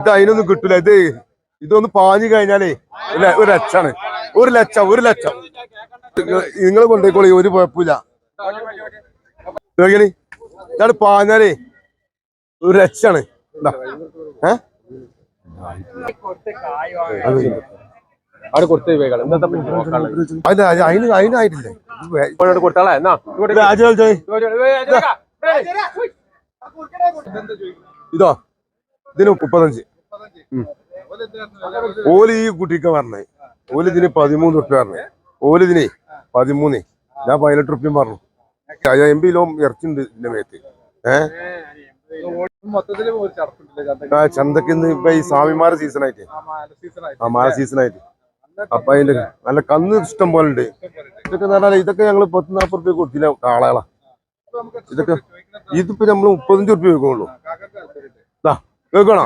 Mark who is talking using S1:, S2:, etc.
S1: ഇത് അതിനൊന്നും കിട്ടൂല. ഇതൊന്ന് പാഞ്ഞു കഴിഞ്ഞാലേ ഒരു ലക്ഷാണ്. 1 ലക്ഷം നിങ്ങൾ കൊണ്ടേക്കോളി, ഒരു കുഴപ്പമില്ല. ഇതാണ് പാഞ്ഞാലേ 1 ലക്ഷാണ്. അതിനായിട്ടില്ലേ ഇതോ? ഇതിന് 35. ഓല് ഈ കുട്ടിക്ക് പറഞ്ഞേ, ഓല് ഇതിന് 13 റുപ്യ പറഞ്ഞേ, ഓല് ഇതിനെ 13. ഞാൻ 18 റുപ്യം പറഞ്ഞു. 80 കിലോ ഇറച്ചിണ്ട് ഇതിന്റെ മേത്ത്. ചന്തക്ക് ഇപ്പൊ ഈ സ്വാമിമാരുടെ സീസണായിട്ട്, മാല സീസണായിട്ട്. അപ്പൊ അതിന്റെ നല്ല കന്ന് ഇഷ്ടം പോലെ ഉണ്ട്. ഇതൊക്കെ പറഞ്ഞാൽ ഇതൊക്കെ ഞങ്ങള് 10-40 റുപ്യ കൊടുത്തില്ല കാളകളാ. ഇതിപ്പോ നമ്മള് 35 റുപ്യ വെക്കുള്ളൂ. കേൾക്കണോ?